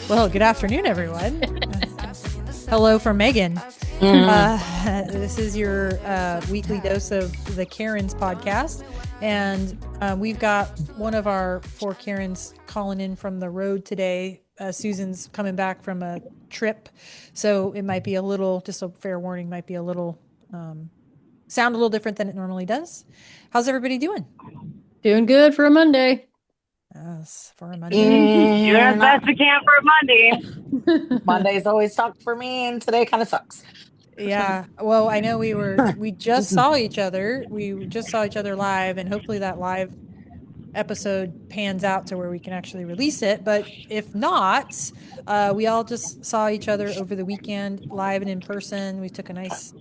Well, good afternoon, everyone. Hello from Megan. This is your weekly dose of the Karens podcast. And we've got one of our four Karens calling in from the road today. Susan's coming back from a trip. So it might be a little, just a fair warning, might be a little, sound a little different than it normally does. How's everybody doing? Doing good for a Monday. Yes, for a Monday. Doing as best we can for a Monday. Mondays always suck for me, and today kind of sucks. Yeah. Well, I know we just saw each other. We just saw each other live, and hopefully that live episode pans out to where we can actually release it. But if not, we all just saw each other over the weekend, live and in person. We took a nice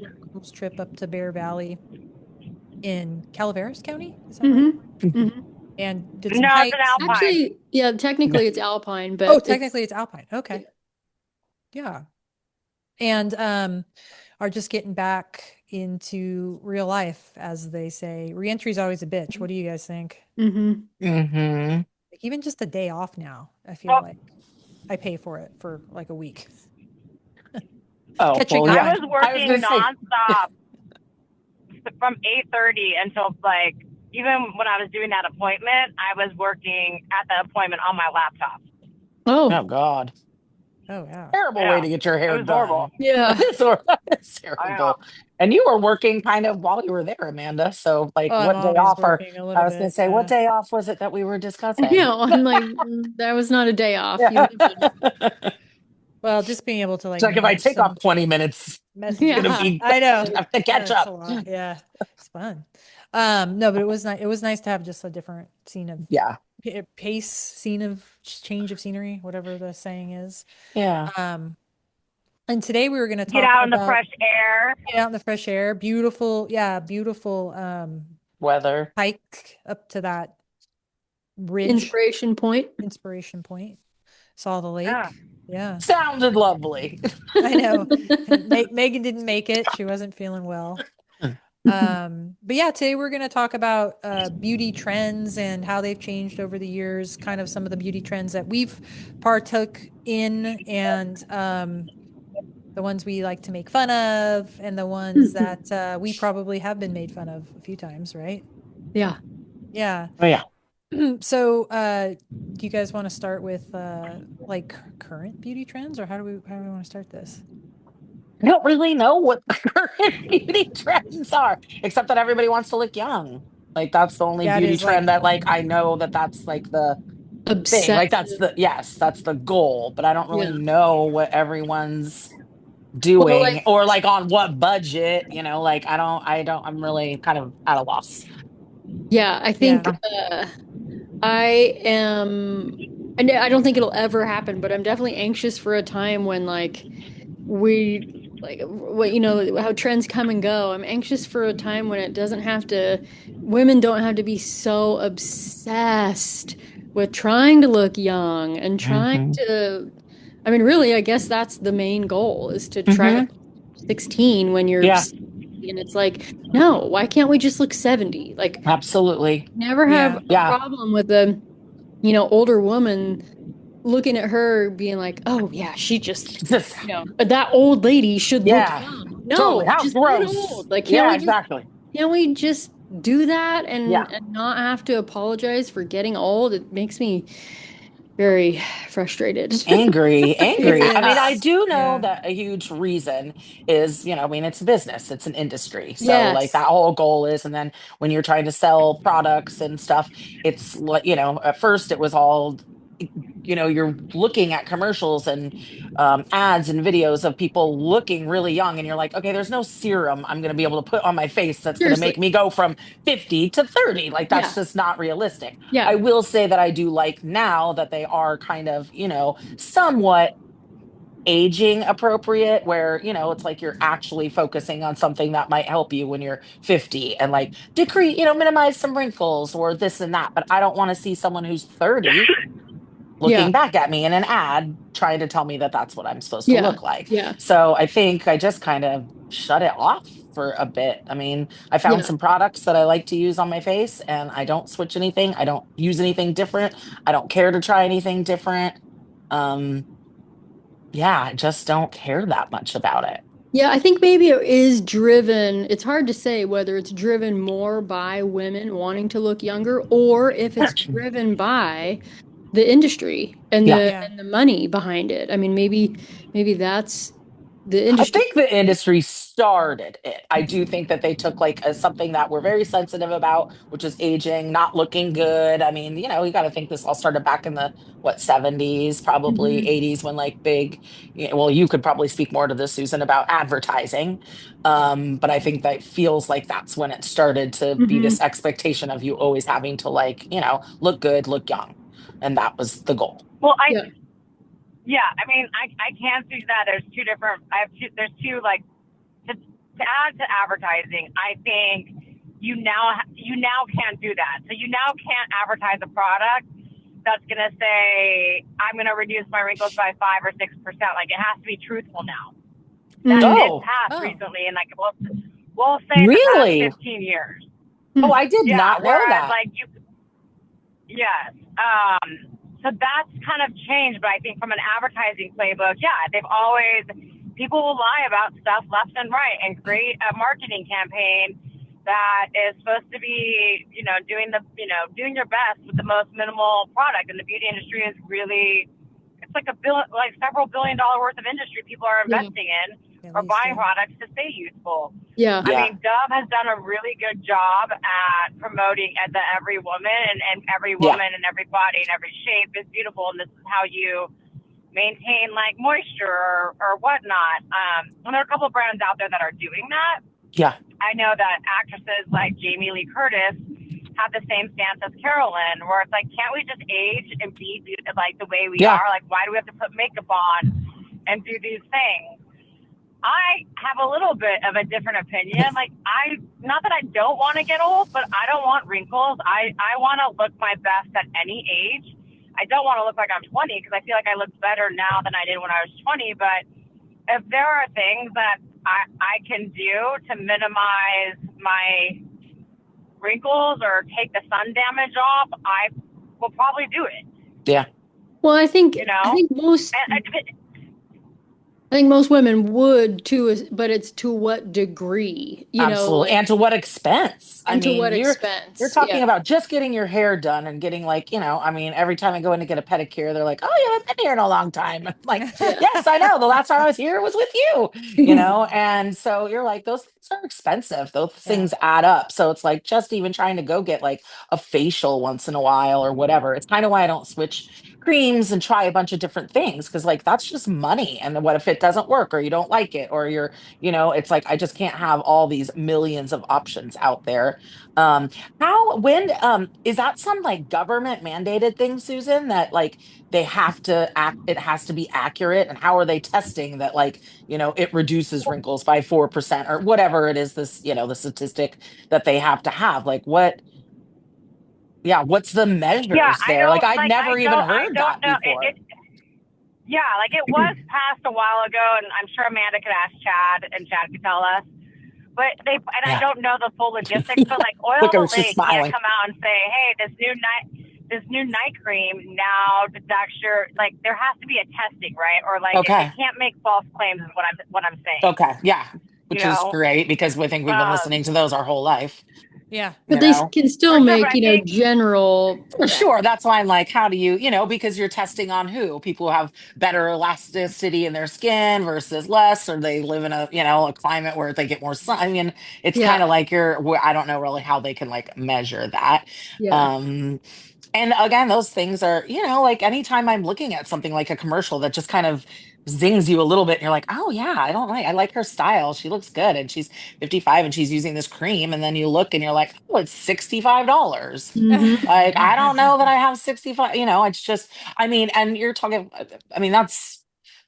trip up to Bear Valley in Calaveras County. Is that right? Mm-hmm. And did some No, hikes. it's an Alpine. Actually, yeah, technically it's Alpine, but Oh, technically it's Alpine. Okay. Yeah. And are just getting back into real life, as they say. Reentry is always a bitch. What do you guys think? Mm-hmm. Like, even just a day off now, I feel like I pay for it for like a week. Oh, Catching well, up. yeah. I was working gonna say- nonstop from 8:30 until even when I was doing that appointment, I was working at the appointment on my laptop. Oh God, Oh yeah. terrible Yeah. way to get your hair It was done. horrible. yeah. It's terrible. And you were working kind of while you were there, Amanda. So, like, Oh, I'm what day always off? Or working a I little was going bit. to say, what Yeah. day off was it that we were discussing? Yeah, I'm like, that was not a day off. Yeah. Well, just being able to like It's like if I manage take some off 20 minutes, messages. Yeah. gonna be I know. have to catch That's a up. lot. Yeah. It's fun. No, but it was nice. It was nice to have just a different scene of Yeah. pace, scene of change of scenery, whatever the saying is. Yeah. And today we were going to talk Get out in the about fresh air. get out in the fresh air. Beautiful, yeah, beautiful Weather. hike up to that ridge Inspiration point. inspiration point. Saw the lake. Yeah. Yeah. Sounded lovely. I know. Megan didn't make it. She wasn't feeling well. But yeah, today we're going to talk about beauty trends and how they've changed over the years, kind of some of the beauty trends that we've partook in, and the ones we like to make fun of, and the ones that we probably have been made fun of a few times, right? Yeah. Yeah. Oh, yeah. So, do you guys want to start with like current beauty trends, or how do we want to start this? I don't really know what the current beauty trends are, except that everybody wants to look young. Like, that's the only Yeah, it beauty is, trend like, that, like, I know that's like the thing. Like, that's Obsessive. that's the goal, but I don't really Yeah. know what everyone's doing like- or like on what budget, like I'm really kind of at a loss. Yeah, I think Yeah. I am, and I don't think it'll ever happen, but I'm definitely anxious for a time when how trends come and go. I'm anxious for a time when women don't have to be so obsessed with trying to look young and trying to, I mean, really, I guess that's the main goal, is to try to 16 when you're Yeah. 60, and it's like, no, why can't we just look 70? Like, Absolutely. never have a Yeah. problem with a, older woman looking at her being like, oh yeah, she just, Just that old lady should look Yeah. young. No, totally. How just gross. look old. Like, Yeah, exactly. can't we just do that and Yeah. not have to apologize for getting old? It makes me very frustrated. Angry. I mean, I is. do know Yeah. that a huge reason is, I mean, it's a business, it's an industry. So, Yes. like, that whole goal is, and then when you're trying to sell products and stuff, it's like, at first it was all, you're looking at commercials and ads and videos of people looking really young, and you're like, okay, there's no serum I'm going to be able to put on my face that's going to Seriously. make me go from 50 to 30. Like, that's Yeah. just not realistic. Yeah. I will say that I do like now that they are kind of, somewhat aging appropriate, where it's like you're actually focusing on something that might help you when you're 50 and like decrease, minimize some wrinkles or this and that. But I don't want to see someone who's 30 looking back at me in an ad trying to tell me that that's what I'm supposed to look like. Yeah. So I think I just kind of shut it off for a bit. I mean, I found Yeah. some products that I like to use on my face, and I don't switch anything. I don't use anything different. I don't care to try anything different. Um, yeah, I just don't care that much about it. Yeah, I think maybe it is driven. It's hard to say whether it's driven more by women wanting to look younger or if it's driven by the industry and Yeah. Yeah. the money behind it. I mean, maybe that's the I industry. think the industry started it. I do think that they took like something that we're very sensitive about, which is aging, not looking good. I mean, you got to think this all started back in the what 70s, probably Mhm. 80s when like big, well, you could probably speak more to this, Susan, about advertising. But I think that feels like that's when it started to be Mhm. this expectation of you always having to like, look good, look young. And that was the goal. Well, Yeah. yeah, I mean, I can see that there's two different, there's two, like, to add to advertising, I think you now can't do that. So you now can't advertise a product that's going to say, I'm going to reduce my wrinkles by 5 or 6%. Like, it has to be truthful now. That Mm. did Oh, pass Oh. recently in, like, we'll say the past really? 15 years. Oh, Mm. I did Yeah, not know whereas, that. like, yes. So that's kind of changed, but I think from an advertising playbook, yeah, people will lie about stuff left and right and create a marketing campaign that is supposed to be, doing your best with the most minimal product. And the beauty industry is really, it's like several $billion worth of industry people are Yeah. investing in At or least, buying yeah. products to stay youthful. Yeah. I Yeah. mean, Dove has done a really good job at promoting the every woman and every Yeah. woman and every body and every shape is beautiful, and this is how you maintain like moisture or whatnot. And there are a couple of brands out there that are doing that. Yeah. I know that actresses like Jamie Lee Curtis have the same stance as Carolyn, where it's like, can't we just age and be like the way we Yeah. are? Like, why do we have to put makeup on and do these things? I have a little bit of a different opinion. Like, not that I don't want to get old, but I don't want wrinkles. I want to look my best at any age. I don't want to look like I'm 20 because I feel like I look better now than I did when I was 20. But if there are things that I can do to minimize my wrinkles or take the sun damage off, I will probably do it, Yeah. Well, you I know? think most And I think most women would too, but it's to what degree, Absolutely. like, And to what expense? I and to mean, what you're expense. talking Yeah. about just getting your hair done and getting like, I mean, every time I go in to get a pedicure, they're like, "Oh, you haven't been here in a long time." I'm like, Yeah. "Yes, I know. The last time I was here was with you." And so you're like, those things are expensive. Those Yeah. things add up. So it's like just even trying to go get like a facial once in a while or whatever. It's kind of why I don't switch creams and try a bunch of different things because like that's just money. And what if it doesn't work or you don't like it or it's like I just can't have all these millions of options out there. When is that some like government mandated thing, Susan, that like they have to act, it has to be accurate? And how are they testing that like, it reduces wrinkles by 4% or whatever it is, the statistic that they have to have? Like what's the yeah, measures there? Like I'd never even I heard don't that know. before. Yeah, like it was passed a while ago, and I'm sure Amanda could ask Chad, and Chad could tell us. And I Yeah. don't know the full logistics, but like Oil Look of at her, the she's Lake can't smiling. come out and say, hey, this new night cream now detects your, like, there has to be a testing, right? Or like they Okay. can't make false claims is what I'm saying, Okay. Yeah. you Which is know? great because we think we've been listening Um, to those our whole life, Yeah. But you they know? can for still sure, but make, I think, general. For sure. That's why I'm like, how do because you're testing on who? People who have better elasticity in their skin versus less, or they live in a climate where they get more sun. I mean, it's Yeah. kind of like I don't know really how they can like measure that. Yeah. Um, and again, those things are, like anytime I'm looking at something like a commercial that just kind of zings you a little bit, and you're like, oh yeah, I like her style. She looks good. And she's 55 and she's using this cream. And then you look and you're like, oh, it's $65. Hmm. Like, I don't know that I have 65, it's just, I mean, and you're talking, I mean, that's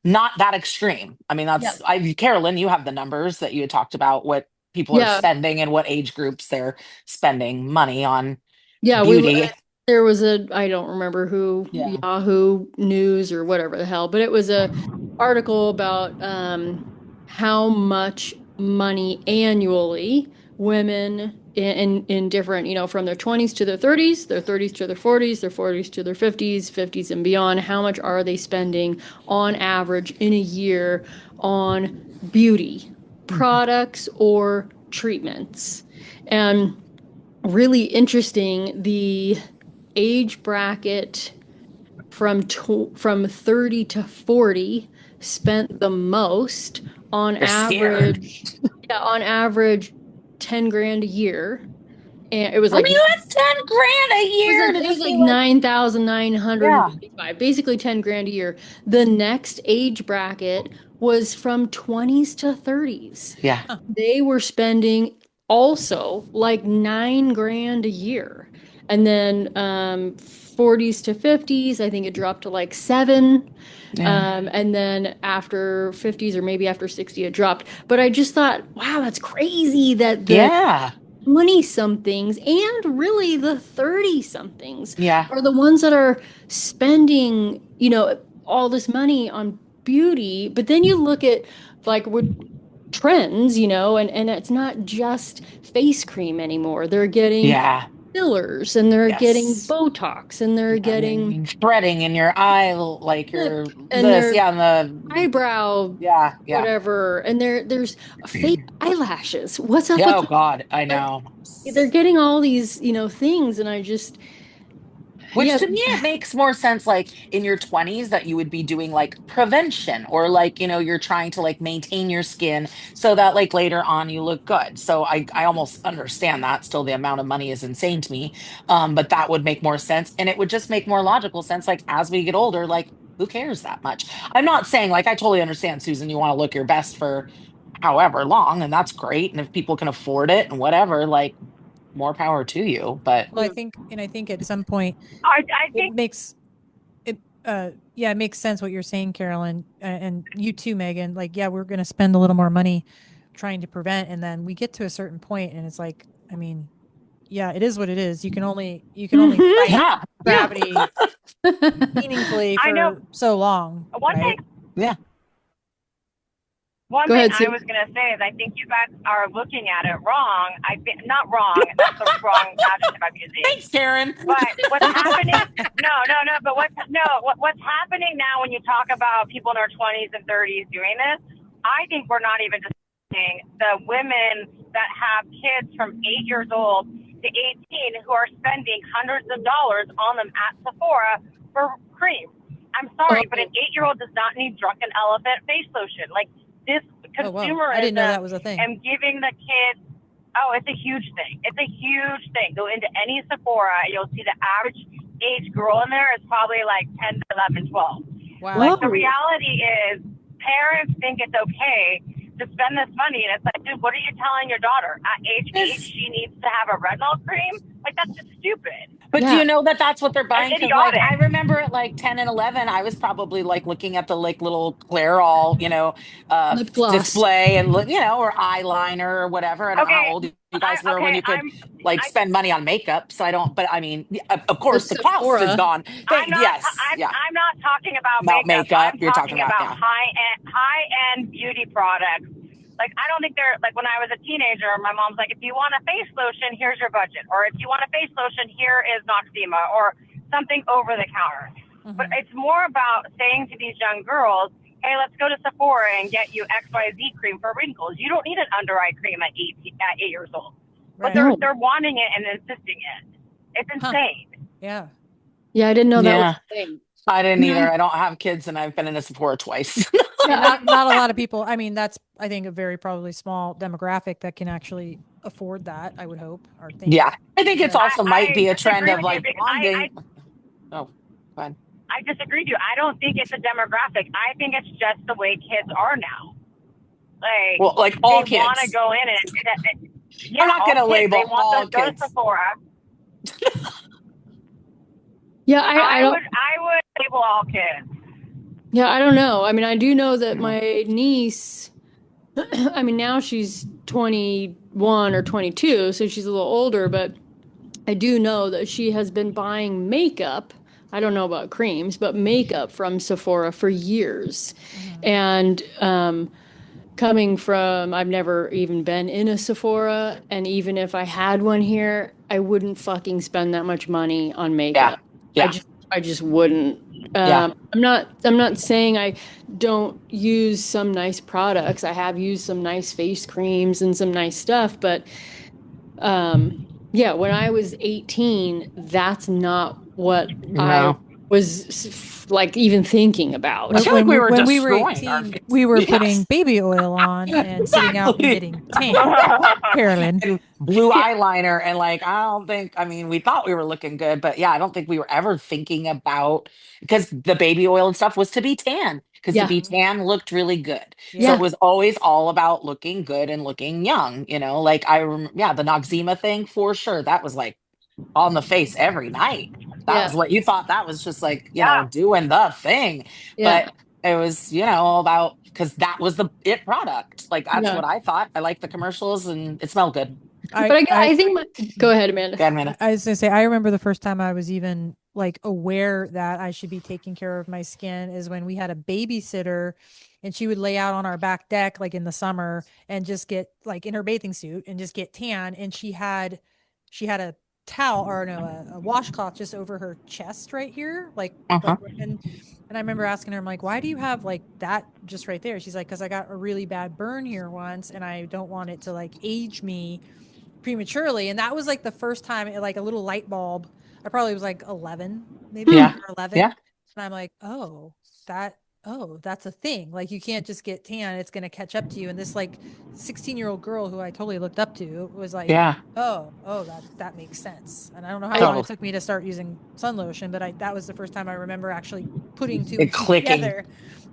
not that extreme. I mean, Yeah. Carolyn, you have the numbers that you had talked about what people are Yeah. spending and what age groups they're spending money on Yeah. beauty. There was I don't remember who, Yeah. Yahoo News or whatever the hell, but it was a article about how much money annually. Women in different, from their 20s to their 30s, their 30s to their 40s, their 40s to their 50s, 50s and beyond. How much are they spending on average in a year on beauty products or treatments? And really interesting, the age bracket from 30 to 40 spent the most on You're scared. average, yeah, on average 10 grand a year. And it was I mean, like that's 10 grand a year to it was just like be like, yeah, 9,995, basically 10 grand a year. The next age bracket was from 20s to 30s. yeah, They were spending also like 9 grand a year. And then 40s to 50s, I think it dropped to like seven. yeah, And then after 50s or maybe after 60, it dropped. But I just thought, wow, that's crazy that the yeah, 20 somethings and really the 30 somethings yeah, are the ones that are spending, all this money on beauty. But then you look at like what trends, and it's not just face cream anymore. They're getting yeah, fillers and they're getting yes. Botox and they're I getting mean, threading in your eye, like lip your and this, their yeah, and the, eyebrow yeah, yeah. whatever, and there's fake eyelashes. What's up Yeah, with oh God, I like know. they're getting all these, things, and I just, Which yeah. to me, it makes more sense like in your 20s that you would be doing like prevention or like, you're trying to like maintain your skin so that like later on you look good. So I almost understand that. Still, the amount of money is insane to me. But that would make more sense. And it would just make more logical sense. Like as we get older, like who cares that much? I'm not saying like I totally understand, Susan, you want to look your best for however long, and that's great. And if people can afford it and whatever, like more power to you. But Well, I think at some point I it think makes it, yeah, it makes sense what you're saying, Carolyn, and you too, Megan. Like, yeah, we're going to spend a little more money trying to prevent, and then we get to a certain point, and it's like, I mean, yeah, it is what it is. You can only Mhm. fight yeah, yeah, gravity meaningfully I know for so long, one right? thing. yeah. One Go thing ahead, I Sue. was gonna say is I think you guys are looking at it wrong. I think not wrong. That's the wrong adjective I'm using. Thanks, Karen. But what's happening? No, no, no. But what's happening now when you talk about people in their 20s and 30s doing this? I think we're not even discussing the women that have kids from 8 years old to 18 who are spending hundreds of dollars on them at Sephora for cream. I'm sorry, but Oh, an 8-year-old does not need Drunken Elephant face lotion. Like this Oh, wow. I didn't know that consumerism was a thing. and giving the kids. Oh, it's a huge thing. It's a huge thing. Go into any Sephora, you'll see the average age girl in there is probably like 10 to 11, 12. Wow. Like the whoa. reality is parents think it's okay to spend this money. And it's like, dude, what are you telling your daughter? At age 8, Yes. she needs to have a retinol cream? Like, that's just stupid. But do Yeah. you know that that's what they're It's buying? Because like I idiotic. remember at like 10 and 11, I was probably like looking at the like little Clairol, Lip gloss. display and or eyeliner or whatever. I don't know how Okay. old you guys were when Okay. you could like I, spend money on makeup. So I don't, but I mean, of But course the cost is Sephora. gone. I'm not. Yes, yeah. I'm not talking about About makeup. makeup, I'm you're talking talking about, about yeah. high end beauty products. Like I don't think they're like when I was a teenager. My mom's like, if you want a face lotion, here's your budget, or if you want a face lotion, here is Noxzema, or something over the counter. But Mhm. it's more about saying to these young girls, hey, let's go to Sephora and get you XYZ cream for wrinkles. You don't need an under eye cream at 8 years old. But Right. No. they're wanting it and insisting it. It's Huh. insane. Yeah. Yeah, I didn't know that was Yeah, a thing. I didn't No. either. I don't have kids and I've been in a Sephora twice. And Yeah. not a lot of people. I mean, that's I think a very probably small demographic that can actually afford that, I would hope or think. Yeah. I think it's Yeah. also might I be a trend disagree of with you like because bonding. Oh, go ahead. I disagree with you. I don't think it's a demographic. I think it's just the way kids are now. Like Well, like they all want to kids. go in and I'm yeah, not all going to kids. They label want all to go to kids. Sephora. Yeah, I don't. I would label all kids. Yeah, I don't know. I mean, I do know that my niece, I mean, now she's 21 or 22, so she's a little older, but I do know that she has been buying makeup. I don't know about creams, but makeup from Sephora for years. Mhm. And coming from, I've never even been in a Sephora, and even if I had one here, I wouldn't fucking spend that much money on Yeah. makeup. I Yeah. just I just wouldn't. Yeah. I'm not saying I don't use some nice products. I have used some nice face creams and some nice stuff, but yeah, when I was 18, that's not what I No. was like even thinking I about. feel like we were When we were destroying our 18, we face. were putting Yes. baby oil on and sitting out and Exactly. getting tan. Carolyn. And blue Yeah, eyeliner and like I don't think I mean we thought we were looking good, but yeah, I don't think we were ever thinking about because the baby oil and stuff was to be tan because to yeah, be Mhm. tan looked really good. So it Yeah. yeah, was always all about looking good and looking young, like yeah, the Noxzema thing for sure. That was like on the face every night. That yeah, was what you thought that was just like, Yeah. doing the thing. But yeah, it was, all about because that was the it product. Like that's yeah. what I thought. I like the commercials and it smelled good. But I I I think go ahead, Amanda. Go ahead, Amanda. I was gonna say I remember the first time I was even like aware that I should be taking care of my skin is when we had a babysitter and she would lay out on our back deck like in the summer and just get like in her bathing suit and just get tan and she had a towel or no a washcloth just over her chest right here like Uh-huh. and I remember asking her I'm like why do you have like that just right there she's like because I got a really bad burn here once and I don't want it to like age me prematurely. And that was like the first time like a little light bulb. I probably was like 11, maybe Hmm. 10 Yeah. or 11. Yeah. And I'm like, that's a thing. Like you can't just get tan. It's going to catch up to you. And this like 16-year-old girl who I totally looked up to was like, Yeah. that makes sense. And I don't know how I long it Totally. took me to start using sun lotion, but that was the first time I remember actually putting two It and two clicking. together.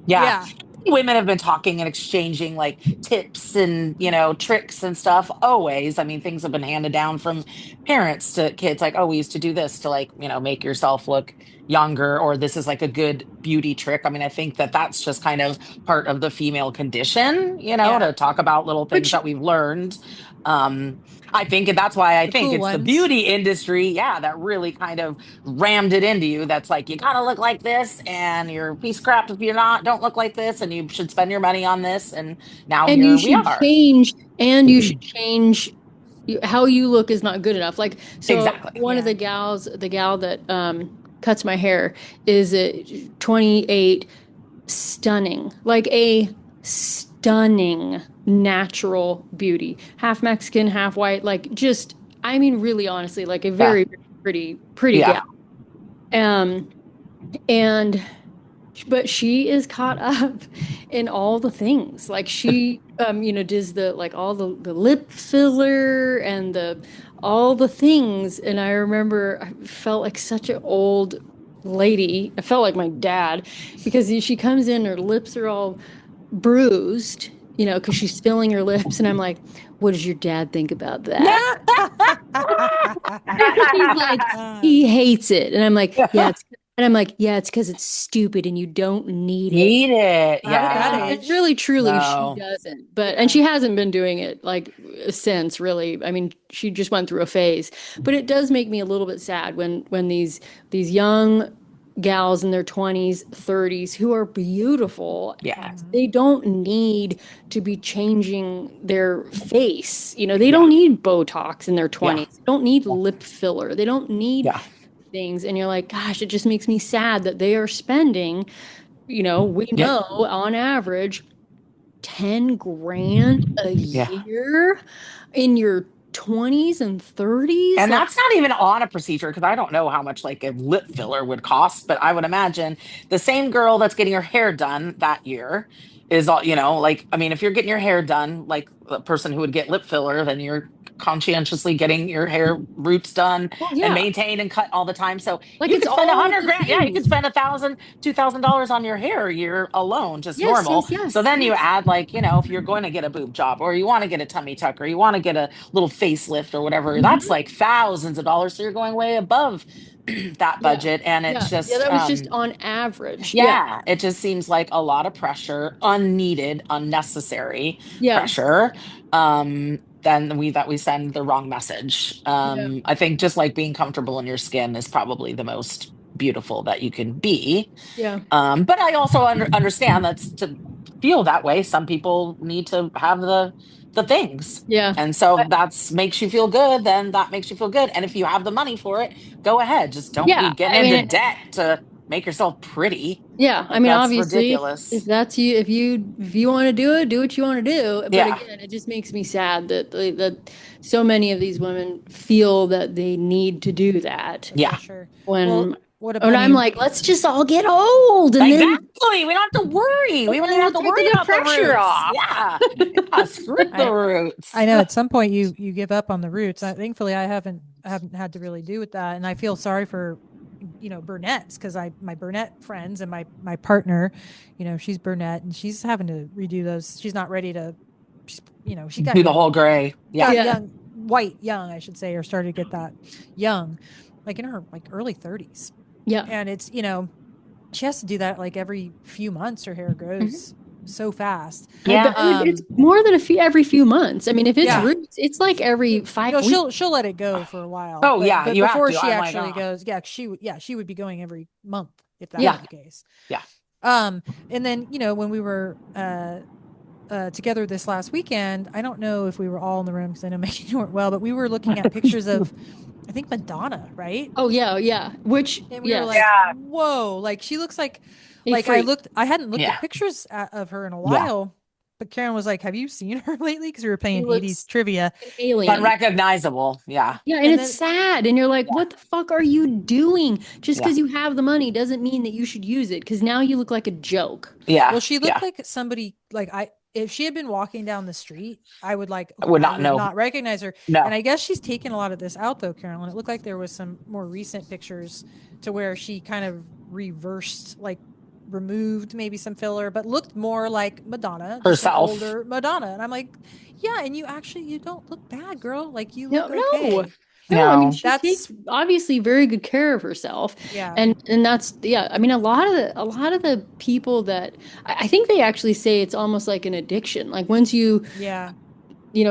Yeah. Yeah. Women have been talking and exchanging like tips and, tricks and stuff always. I mean, things have been handed down from parents to kids like, oh, we used to do this to like, make yourself look younger, or this is like a good beauty trick. I mean, I think that that's just kind of part of the female condition, Yeah. to talk about little things which that we've learned. Um, I think, and that's why I The think cool it's the ones. beauty industry, yeah, that really kind of rammed it into you. That's like, you gotta look like this, and you're a piece of crap if you're not, don't look like this, and you should spend your money on this. And now and you here we should are. change and you should change how you look is not good enough. Like, so Exactly. one of Yeah. the gal that cuts my hair is 28, stunning, like a stunning natural beauty, half Mexican, half white, like just, I mean, really honestly, like a Yeah. very, very pretty Yeah. gal. Um, and but she is caught up in all the things. Like she, does the like all the lip filler and the all the things. And I remember I felt like such an old lady. I felt like my dad because she comes in, her lips are all bruised, because she's filling her lips, and I'm like, what does your dad think about that? She's like, he hates it. And I'm like, yeah, it's because it's stupid and you don't need it. Need it. Not at that Yeah. And age. really, truly, she No. doesn't. And Yeah. she hasn't been doing it like since, really. I mean, she just went through a phase. But it does make me a little bit sad when these young gals in their 20s, 30s who are beautiful, Yeah. Mhm. they don't need to be changing their face. They Yeah. don't need Botox in their Yeah. 20s. They don't need lip filler. They don't need Yeah. things. And you're like, gosh, it just makes me sad that they are spending, we Yeah. know on average 10 grand a Yeah. year in your 20s and 30s. And Like, that's not even on a procedure because I don't know how much like a lip filler would cost, but I would imagine the same girl that's getting her hair done that year is all, like, I mean, if you're getting your hair done, like the person who would get lip filler, then you're conscientiously getting your hair roots done well, and yeah, maintained and cut all the time. So like you it's could spend a all hundred the grand. Yeah, you could things. spend $1,000, $2,000 on your hair a year alone, just Yes, normal. yes, So yes, then you yes. add like, if you're going to get a boob job or you want to get a tummy tuck or you want to get a little facelift or whatever, that's Mhm. like thousands of dollars. So you're going way above that Yeah. budget. And it's Yeah. Yeah. just, That was just on average. Yeah. yeah, it just seems like a lot of pressure, unneeded, unnecessary Yeah. pressure. Then we send the wrong message. Yeah. I think just like being comfortable in your skin is probably the most beautiful that you can be. Yeah. But I also understand that's feel that way. Some people need to have the things. Yeah. And so if that's makes you feel good, then that makes you feel good. And if you have the money for it, go ahead. Just don't be Yeah. getting I into mean, debt to make yourself pretty. yeah. I Like mean, that's obviously, if ridiculous. that's you, if you want to do it, do what you want to do. But Yeah. again, it just makes me sad that so many of these women feel that they need to do that The Yeah. pressure. Well, when what when about I'm you? like, let's just all get old and then Exactly. We don't have to worry. We wouldn't even we'll have to take worry the about the pressure roots. off. Yeah. Yeah. Screw the I roots. I know at some point you give up on the roots. Thankfully, I haven't had to really do with that, and I feel sorry for brunettes because I my brunette friends and my partner, she's brunette and she's having to redo those. She's not ready to, she got Do the whole young, gray. Yeah. got Yeah. young, white young, I should say, or started to get that young, like in her like early 30s, Yeah. and it's she has to do that like every few months. Her hair Mhm. grows so fast. I Yeah. bet it's more than every few months. I mean, if it's Yeah. roots, it's like every 5 weeks. She'll let it go for a while, Oh but yeah. You have before to. she I'm like, actually oh goes, she would be going every month if that Yeah. were the case. yeah. And then when we were together this last weekend, I don't know if we were all in the room because I know Megan, you weren't well, but we were looking at pictures of, I think, Madonna, right? Oh yeah, yeah. Which And we were yes, like, Yeah. whoa, like she looks a like freak. I hadn't looked Yeah. at pictures of her in a Yeah. while, but Karen was like, have you seen her lately? Because we were She playing 80s looks trivia. an alien. Unrecognizable. Yeah. Yeah, and And it's then, sad. And you're like, Yeah. what the fuck are you doing? Just Yeah. because you have the money doesn't mean that you should use it. Because now you look like a joke. Yeah. well, she looked Yeah. like somebody, like if she had been walking down the street, I would I would I not would know. not recognize her. And No. I guess she's taken a lot of this out though, Carolyn. It looked like there was some more recent pictures to where she kind of reversed, like removed maybe some filler, but looked more like Madonna, just an Herself. older Madonna. And I'm like, yeah, and you don't look bad, girl. Like you No, look no. okay. No, I mean No. she That's takes obviously very good care of herself. yeah, And that's yeah, I mean a lot of the people that I think they actually say it's almost like an addiction. Like once yeah,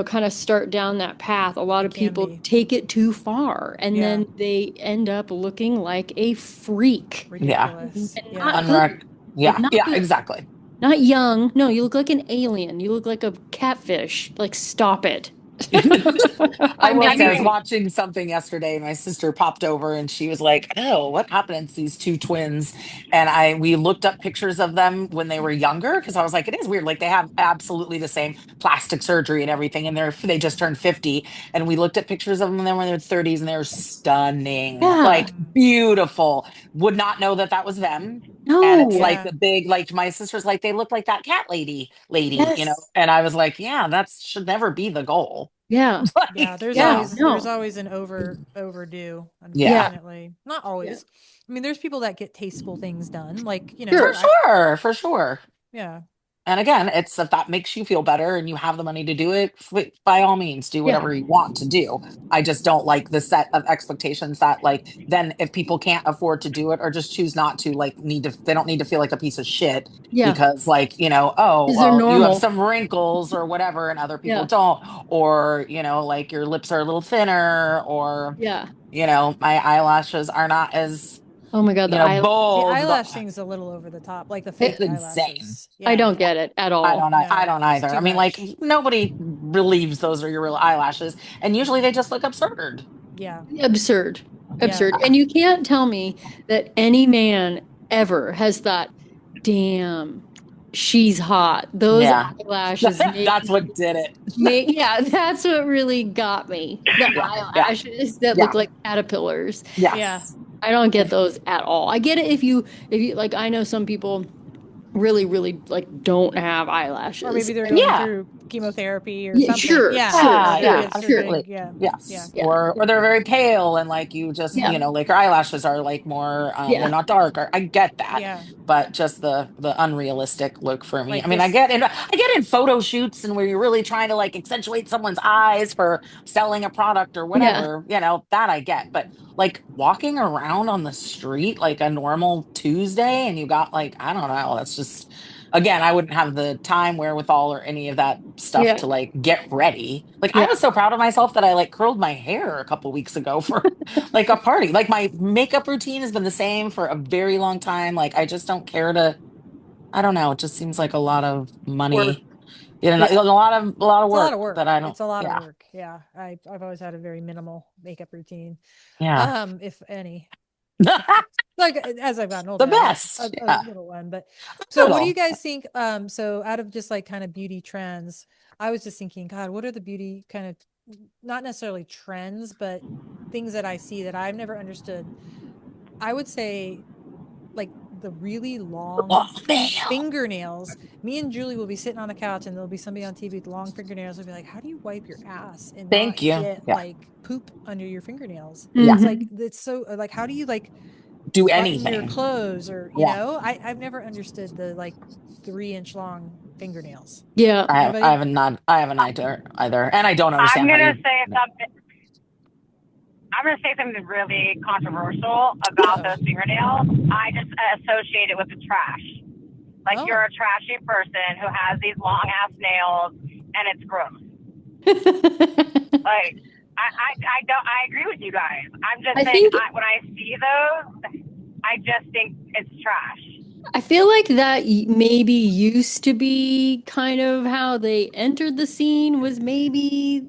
kind of start down that path, a lot it of can people be. take it too far and Yeah, then they end up looking like a freak. Yeah. ridiculous. And Yeah. not good. Like Yeah. not Yeah. good. Exactly. Not young. No, you look like an alien. You look like a catfish. Like stop it. I will I say I was mean, watching something yesterday. My sister popped over and she was like, "Oh, what happened to these two twins?" And we looked up pictures of them when they were younger because I was like, it is weird. Like they have absolutely the same plastic surgery and everything, and they just turned 50. And we looked at pictures of them when they were in their 30s, and they were stunning, Yeah. like Mm. beautiful. Would not know that that was them. And it's No. like Yeah. the big, like my sister's like, they look like that cat lady. Yes. And I was like, yeah, that should never be the goal. Yeah. Yeah, Like, Yeah. there's No. always an overdue, yeah, Yeah. unfortunately. Not Yeah. always. I mean, there's people that get tasteful things done, like, for Sure. sure, for sure. yeah. And again, it's if that makes you feel better and you have the money to do it, by all means, do Yeah. whatever you want to do. I just don't like the set of expectations that, like, then if people can't afford to do it or just choose not to, like, they don't need to feel like a piece of shit Yeah. because, like, oh, Because they're well, you have normal. some wrinkles or whatever, and other people Yeah. don't, or, like your lips are a little thinner, or, Yeah. my eyelashes are not as, Oh my God. The eyelash. The bold, eyelash thing's a little over the top, like the it's fake insane. eyelashes. I Yeah. don't get it at all. I No, don't it's either. I too mean, like much. nobody believes those are your real eyelashes, and usually they just look absurd. Yeah. Absurd. Yeah. Absurd. And you can't tell me that any man ever has thought, damn, she's hot. Those Yeah, eyelashes that's what did it. yeah, that's what really got me. The Yeah, yeah, eyelashes that yeah, look like caterpillars. Yeah. yes, I don't get those at all. I get it if you like I know some people really, really like don't have Or eyelashes. maybe they're going yeah. through chemotherapy or Yeah, something. sure, Yeah. sure, Yeah, Or yeah, sure, it's their sure. big, absolutely. yeah. Yeah. Yes. Yeah, Or they're very pale and like you just, yeah, like your eyelashes are like more they're yeah, not dark, or I get that. Yeah. But just the unrealistic look for me. I Like mean, this. I get in photo shoots and where you're really trying to like accentuate someone's eyes for selling a product or yeah, whatever, that I get. But like walking around on the street like a normal Tuesday and you got like, I don't know, that's just again, I wouldn't have the time, wherewithal, or any of that stuff yeah, to like get ready. Like I yeah. was so proud of myself that I like curled my hair a couple weeks ago for like a party. Like my makeup routine has been the same for a very long time. Like I just don't care to I don't know. It just seems like a lot of Work. money. You know, Yeah. a lot of It's a lot work of work. that I don't. It's a lot of Yeah, work. Yeah. I've always had a very minimal makeup routine. yeah. If any. The Like as I've gotten older, I have best. a Yeah, little one. But a so what do you little. guys think? So out of just like kind of beauty trends, I was just thinking, God, what are the beauty kind of not necessarily trends, but things that I see that I've never understood? I would say like the really long Oh man. fingernails. Me and Julie will be sitting on the couch and there'll be somebody on TV with long fingernails. I'll be like, how do you wipe your ass and not Thank you. get Yeah, like poop under your fingernails? yeah. It's Mhm. like, it's so like, how do you like Do button your anything. clothes or, Yeah. I've never understood the like 3 inch long fingernails. Yeah. I Anybody? have not. I haven't either, and I don't I'm understand how gonna you. say something. I'm going to say something really controversial about Uh-oh. those fingernails. I just associate it with the trash. Like you're Oh, a trashy person who has these long ass nails and it's gross. Like I don't I agree with you guys. I'm just I saying think when I see those, I just think it's trash. I feel like that maybe used to be kind of how they entered the scene was maybe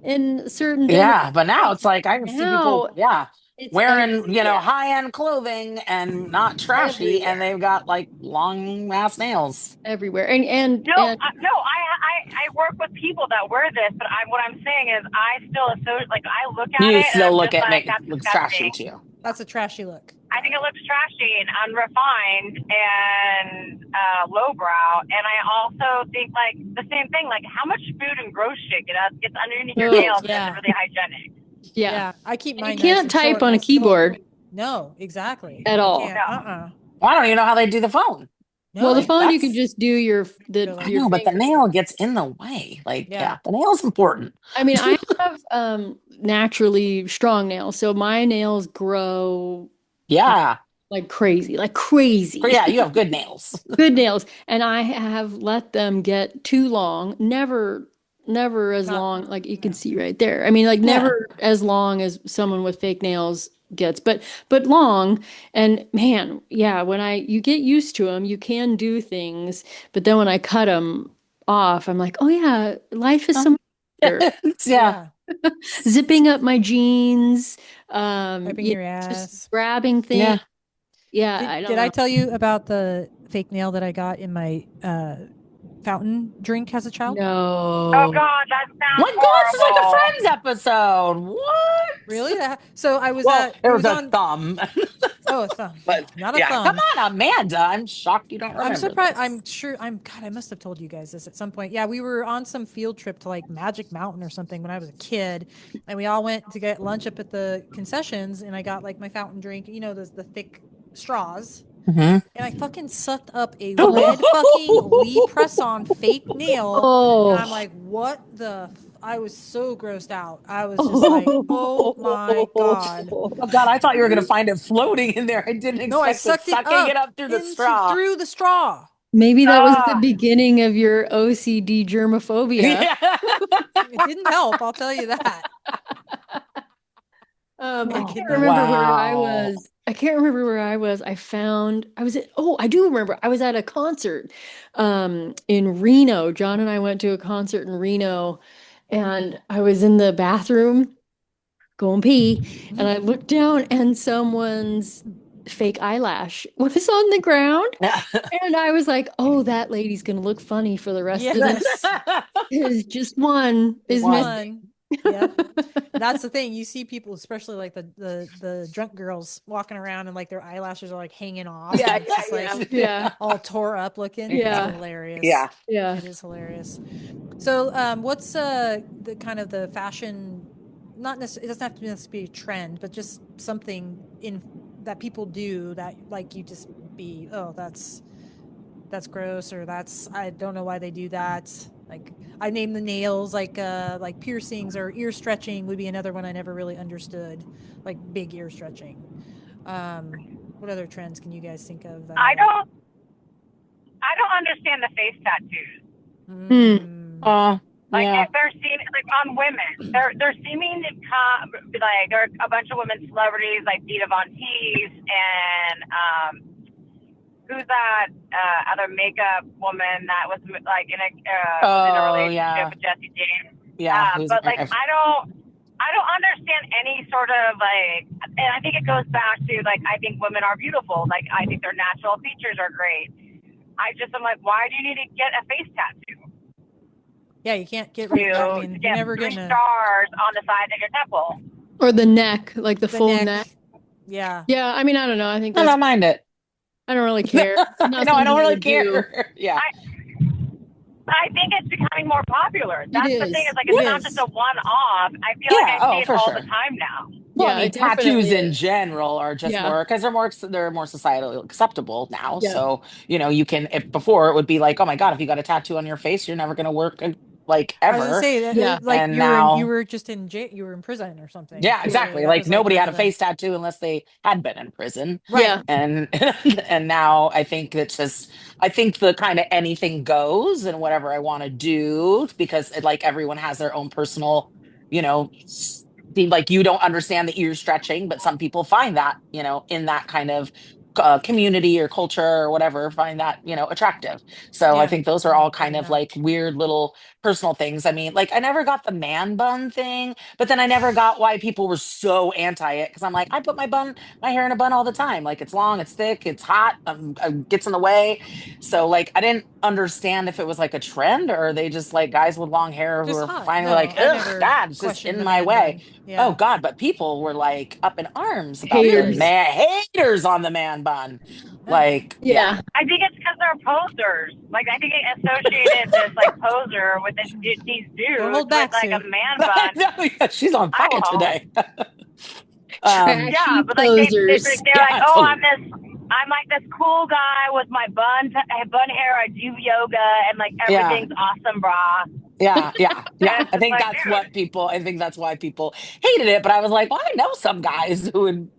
in certain Yeah, but now demographics. it's like I can see people, Now yeah, it's wearing, everywhere. high-end clothing and not trashy, and Everywhere. they've got like long ass nails. Everywhere. And No, and no, I work with people that wear this, but what I'm saying is I still associate, like I look at You it and still I'm look just at like, make that's looks trashy disgusting. too. that's a trashy look. I Got think it it. looks trashy and unrefined and lowbrow. And I also think like the same thing, like how much food and gross shit gets underneath your oh, nails and isn't Yeah. really hygienic. yeah. Yeah. I keep And you mine nice can't and type short and on I a still, keyboard no, exactly. at I all. can't. No. Well, I don't even know how they do the phone. Well, the No. Like phone you can that's just do Go I like, your know, but the finger. nail gets in the way. Like, yeah. yeah, the nail's important. I mean, I have naturally strong nails, so my nails grow Yeah. like crazy, like But crazy. yeah, you have good nails. Good nails. And I have let them get too long, never as Not, long, like you can yeah. see right there. I mean, like Yeah. never as long as someone with fake nails gets, but long. And man, yeah, when you get used to them, you can do things, but then when I cut them off, I'm like, oh yeah, life is so much better. Yeah. Yeah. Zipping up my jeans, Wiping your just ass. grabbing things. Yeah. Yeah, I don't Did I know. tell you about the fake nail that I got in my fountain drink as a child? Oh No. God, that My sounds God, this is like a horrible. Friends episode. Really? What? So I was Well, at it it was was a on thumb. oh, a thumb. Yeah, But not a yeah, come thumb. on, Amanda. I'm shocked you don't I'm remember surprised. this. I'm sure. God. I must have told you guys this at some point. Yeah, we were on some field trip to like Magic Mountain or something when I was a kid, and we all went to get lunch up at the concessions. And I got like my fountain drink. The thick straws. Hmm. And I fucking sucked up a red fucking Lee press on fake nail. And I'm Oh. like, what the? I was so grossed out. I was just like, oh my God. Oh. Oh God, I thought you were gonna find it floating in there. I didn't No, I expect it sucked it sucking it up up through the into straw. through the straw. Maybe that was the Ah, beginning of your OCD germophobia. Yeah. It didn't help, I'll tell you that. I It Oh, did can't not remember help. where I wow. was. I can't remember where I was. I was at, oh, I do remember. I was at a concert in Reno. John and I went to a concert in Reno, and I was in the bathroom going pee, and I looked down and someone's fake eyelash was on the ground. And I was like, oh, that lady's gonna look funny for the rest of the night. Yes. Because just one Just is One. missing. one. Yep. That's the thing. You see people, especially like the drunk girls walking around and like their eyelashes are like hanging off and Yeah, it's yeah, just yeah, like yeah, all tore up looking. It's yeah, hilarious. Yeah. yeah. It is hilarious. So what's the kind of the fashion not necessarily it doesn't have to necessarily be a trend, but just something in that people do that like you just be, oh, that's gross or that's I don't know why they do that. Like I named the nails like piercings or ear stretching would be another one I never really understood. Like big ear stretching. What other trends can you guys think of that I are like don't I don't understand the face tattoos. Hmm. mm, Oh, Like yeah. if they're seeming like on women, they're seeming to come like there are a bunch of women celebrities like Dita Von Teese and who's that other makeup woman that was like was in a Oh relationship yeah, with Jesse James. yeah. Who's But like I don't understand any sort of like, and I think it goes back to like I think women are beautiful. Like I think their natural features are great. I'm like, why do you need to get a face tattoo? Yeah, you can't get rid of that. I To mean, you're get never 3 gonna stars on the side of your temple. Or the neck, like the the full neck. Yeah. Yeah, I mean, I don't know. I think I that's, don't mind it. I don't really care. It's not No, I something don't I really would do. care. Yeah. I think it's becoming more popular. It That's the thing. is. Is like It it's not just is. a one-off. I feel like Yeah. I see Oh, it for all the sure. time now. Well, I Yeah, mean, it definitely tattoos in is. general are just Yeah. more because they're more societally acceptable now. Yeah. So, you can, if before it would be like, oh my God, if you got a tattoo on your face, you're never going to work like I was gonna ever. say that Yeah. like And you now, were just in jail, you were in prison or something. yeah, Literally, exactly. that Like was like nobody one had of a the face tattoo unless they had been in prison. right. Yeah. And and now I think it's just I think the kind of anything goes and whatever I want to do because like everyone has their own personal, like you don't understand the ear stretching, but some people find that, in that kind of community or culture or whatever, find that, attractive. So I Yeah. think those are Yeah. all Fair kind of enough. like weird little personal things. I mean, like I never got the man bun thing, but then I never got why people were so anti it because I'm like, I put my hair in a bun all the time. Like it's long, it's thick, it's hot, gets in the way. So like I didn't understand if it was like a trend or are they just like guys with long hair who Just are hot. finally No, like, I ugh, never God, it's just questioned in the my man way. bun. Oh Yeah. God, but people were like up in arms about the Haters. Really? man haters on the man bun. Oh. Like, yeah. Yeah. I think it's because they're posers. Like I think it associated this like poser with these Don't dudes hold with back, like a Sue. man I bun. know, yeah, she's on I fire won't. today. Yeah, Trashy but like posers. they're like, Yeah, oh, totally. I'm like this cool guy with my bun hair. I do yoga and like Yeah. everything's awesome, brah. Yeah, yeah, And yeah. it's just like, dude, I think that's why people hated it. But I was like, well, I know some guys who would,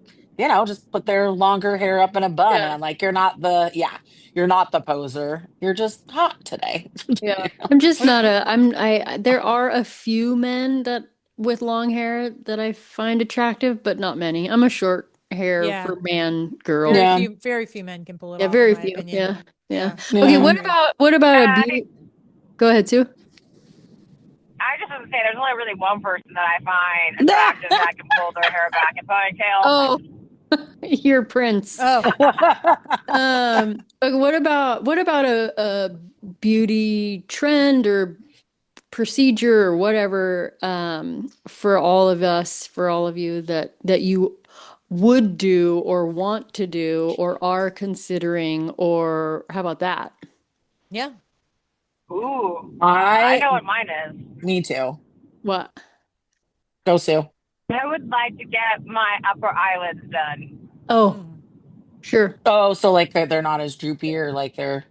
just put their longer hair up in a bun. And Yeah. I'm like, you're not the poser. You're just hot today. Yeah. I'm just not a, there are a few men that with long hair that I find attractive, but not many. I'm a short hair Yeah. for man girl. Yeah, Very few men can pull it Yeah, off, in very my few. opinion. Yeah. Yeah. Yeah. Okay, I yeah. agree. what about a I beauty? think Go ahead, Sue. I just want to say there's only really one person that I find attractive that can pull their hair back in ponytail. Oh, your prince. Oh, Okay, what about a beauty trend or procedure or whatever for all of us, for all of you that you would do or want to do or are considering, or how about that? yeah. Ooh, I I know what mine is. Me too. What? Go Sue. I would like to get my upper eyelids done. Oh, Mm. sure. Oh, so like they're not as droopy or like they're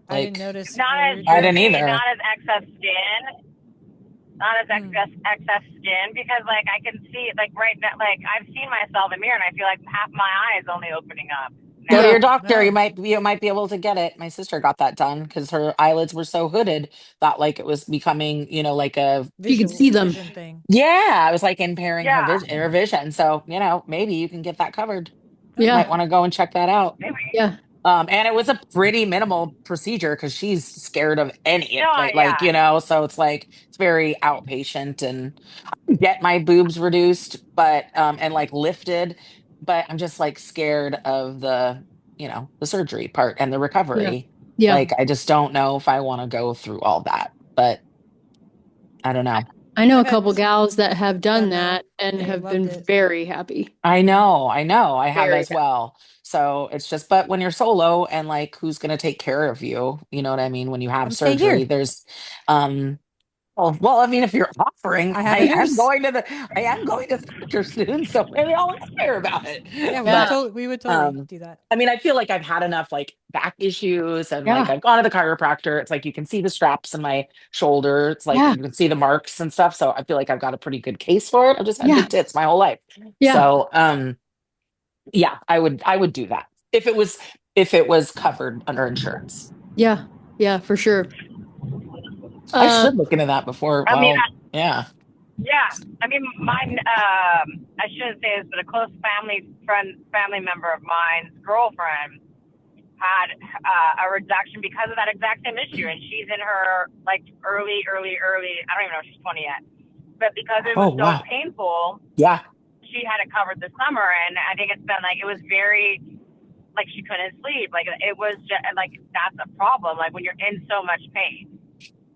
I didn't like notice Not as either. I didn't droopy, not either. as excess skin, not as Mm. excess skin, because like I can see like right now, like I've seen myself in the mirror and I feel like half my eye is only opening up Go to now. Yeah. your doctor. No. You might be able to get it. My sister got that done because her eyelids were so hooded that like it was becoming, like a You can see them. Vision thing. yeah, I was like impairing Yeah, her vision. So, maybe you can get that covered. Okay. Yeah. Might want to go and check that out. maybe. Yeah. And it was a pretty minimal procedure because she's scared of any No, like, yeah. so it's like it's very outpatient and I get my boobs reduced, but and like lifted, but I'm just like scared of the surgery part and the Yeah. recovery. Yeah. Like I just don't know if I want to go through all that, but I don't know. I know a I've had couple gals that have done done that. that and They have been loved it. very happy. Yeah. I know, I have Very as happy. well. So it's just, but when you're solo and like, who's going to take care of you? You know what I mean? When you have Come stay surgery, here. there's, well, I mean, if you're offering, I have a nurse. I am going to the doctor soon, so maybe I'll inquire about it. Yeah, Yeah. we would totally Um, do that. I mean, I feel like I've had enough like back issues and like Yeah. I've gone to the chiropractor. It's like you can see the straps in my shoulder. It's like Yeah. you can see the marks and stuff. So I feel like I've got a pretty good case for it. I've just had Yeah. big tits my whole life. Yeah. So, yeah, I would do that if it was covered under insurance. Yeah. Yeah, for sure. I Uh, should look into that before. I mean, Well, yeah. yeah. I mean, mine. I shouldn't say this, but a close family member of mine's girlfriend had a reduction because of that exact same issue, and she's in her like early. I don't even know if she's 20 yet, but because it was so painful, yeah, she had it covered this summer, and I think it's been like it was very like she couldn't sleep, like it was just like that's a problem, like when you're in so much pain.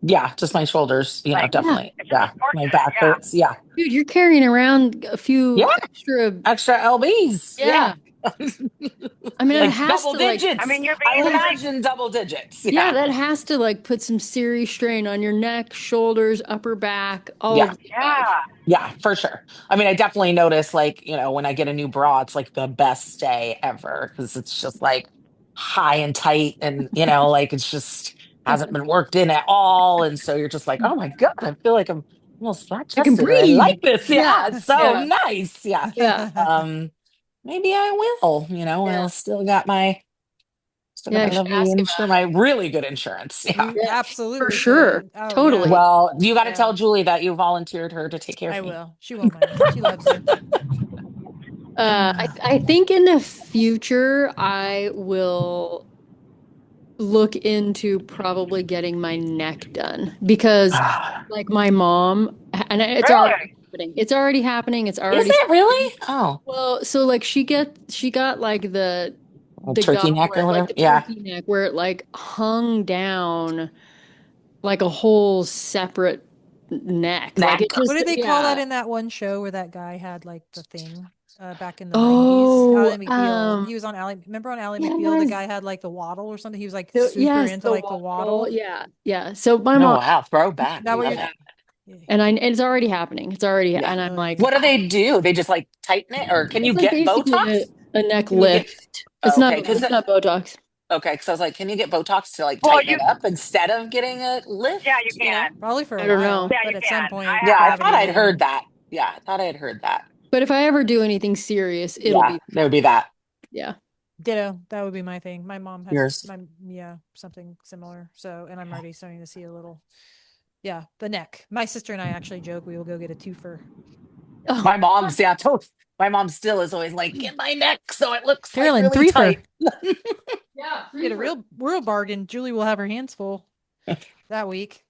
yeah, just my shoulders, Like, definitely. it's just Yeah, my back unfortunate. hurts. Yeah, Dude, you're carrying around a few yeah, extra. extra lbs. Yeah. I mean, it Like has double to like. I digits. mean, you're I would basically imagine double digits. Yeah, Yeah, that has to like put some serious strain on your neck, shoulders, upper back, all yeah. of the above. yeah. Yeah, for sure. I mean, I definitely notice like, when I get a new bra, it's like the best day ever because it's just like high and tight and, like it's just hasn't been worked in at all. And so you're just like, oh my God, I feel like I'm almost flat I can chested and I breathe. like this. Yeah, Yeah, it's so yeah, nice. Yeah. yeah, Maybe I will, yeah, I'll still got yeah. my I should lovely ask insure, about my really good insurance. Yeah. it. Yeah, for Absolutely sure. should. Oh yeah. Totally. Well, you got to Yeah. tell Julie that you volunteered her to take care I of me. will. She won't mind. She loves you. I think in the future I will look into probably getting my neck done because like my mom and it's already Really? happening. It's already happening. It's Is already it really? Oh. well, so like she got like A the turkey gum neck where or like whatever. the Yeah. turkey neck where it like hung down like a whole separate neck. Like Neck. it What just did they call that yeah. in that one show where that guy had like the thing back in the 90s? Oh, Ally McBeal. He was on Ally. Remember on Ally McBeal, the yes. guy had like the waddle or something. He was like So, super yes, into the like the waddle. waddle. Yeah, yeah. So my Oh mom, wow, throwback. That what Love you're. yeah, it. and it's already happening. It's already, Yeah. and I'm Really? like, What do they do? They just like tighten it, or can it's you like get basically Botox? a neck Can you get? lift. Oh, okay, It's not Botox. because I was like, can you get Botox to like Well, tighten it up instead of getting a yeah, you lift? can. Probably for I a don't know. while, Yeah, but you at some can. I point, Yeah, I have. thought gravity I'd will heard win. that. Yeah, I thought I had heard that. But if I ever do anything serious, it'll Yeah, be there would be that. yeah. Ditto. That would be my thing. My mom has Yours. my yeah something similar. So, and I'm already starting to see a little. Yeah, the neck. My sister and I actually joke we will go get a twofer. Oh, My mom's yeah, totally. My mom still is always like, get my neck so it looks like Carolyn, really threefer. tight. yeah, Get a real bargain. Julie will have her hands full that week.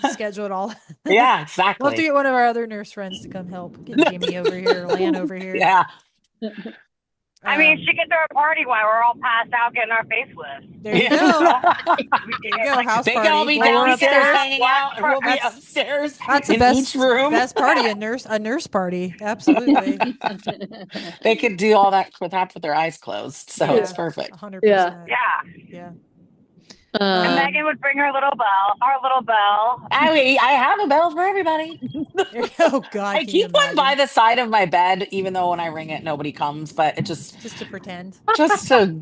Schedule it all. Yeah, We'll have to exactly. get one of our other nurse friends to come help. Get Jimmy over here, Lan over here. Yeah. I mean, she can throw a party while we're all passed out getting our facelifts. There you Yeah. go. We There you get, go. like, House They can all party. be Well, we're get downstairs upstairs. hanging out, and we'll be That's upstairs the in each room. best party. A nurse party. Absolutely. They could do all that with their eyes closed, so it's Yeah. perfect. 100%. yeah. Yeah. And Um, Megan would bring her little bell, our little bell. I have a bell for everybody. Oh God, I can you keep one by imagine? the side of my bed, even though when I ring it, nobody comes. But it Just to pretend. just to,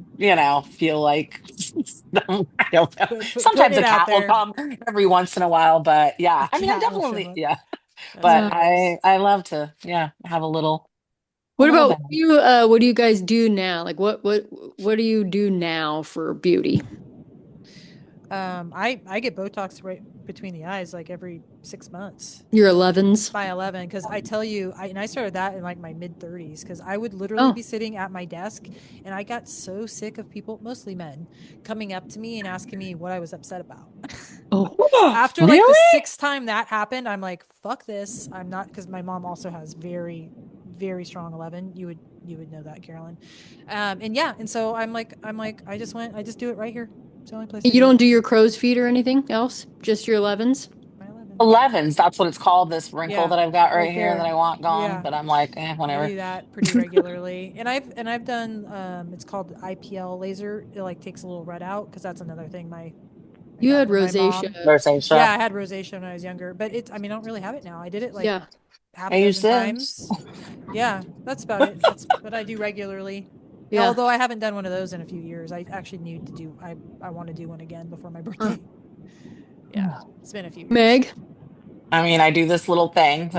feel like I don't know. Putting Sometimes it a out cat will there. come every once in a while, but yeah, A I mean, I cat will show definitely, up. yeah. That's But hilarious. I love to, have a what little about bell. you? What do you guys do now? Like what do you do now for beauty? I get Botox right between the eyes like every 6 months. Your 11s? By 11 because I tell you I started that in like my mid 30s because I would literally Oh, be sitting at my desk and I got so sick of people, mostly men, coming up to me and asking me what I was upset about. oh, After like the Really? sixth time that happened, I'm like, fuck this. I'm not, because my mom also has very, very strong 11. You would know that, Carolyn. And yeah, and so I just do it right here. It's the only place I you do don't it. do your crow's feet or anything else? Just your 11s? My 11. 11s, that's what it's called, this wrinkle Yeah, that I've got right right here that there. I want gone, Yeah. but I'm like, I whatever. do that pretty regularly, and I've done it's called IPL laser. It like takes a little red out because that's another thing I You got had from my rosacea. mom. Yeah, Rosacea. I had rosacea when I was younger, but I mean I don't really have it now. I did it like Yeah. half I a use dozen this. times. Yeah, that's about it. That's what I do regularly. Yeah. Although I haven't done one of those in a few years. I actually need to do I want to do one again before my birthday. Yeah, it's been a few years. Meg? I mean, I do this little thing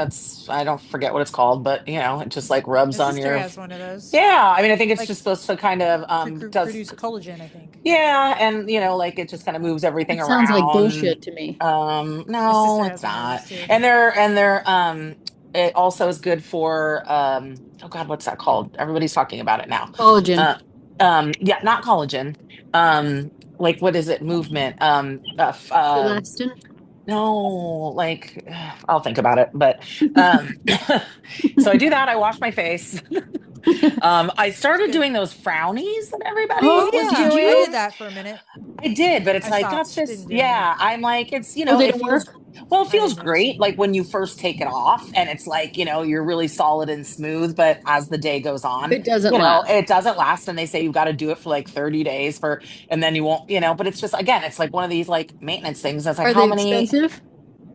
I don't forget what it's called, but it just like My rubs on sister your, has one of those. yeah. I mean, I think it's Like just supposed to kind of, does, produce collagen, I think. yeah. And, like it just kind of moves everything That sounds like around. bullshit to me. My No, sister it's has one of those not. too. And it also is good for, oh God, what's that called? Everybody's talking about it now. Collagen. Uh, Yeah, not collagen. Like what is it? Movement. Elastin. No, like I'll think about it. But um, so I do that. I wash my face. I started good. doing those frownies that everybody Oh Oh, was did yeah, I you? did doing. that for a minute. I did, but it's I like that's stopped. just Didn't do them anymore. yeah. I'm like it's Oh, they it don't feels work? well, it I feels didn't notice great them. like when you first take it off and it's like, you're really solid and smooth, but as the day goes on, It doesn't last. it doesn't last and they say you've got to do it for like 30 days for and then you won't, but it's just again, it's like one of these like maintenance things. It's like Are how they many expensive?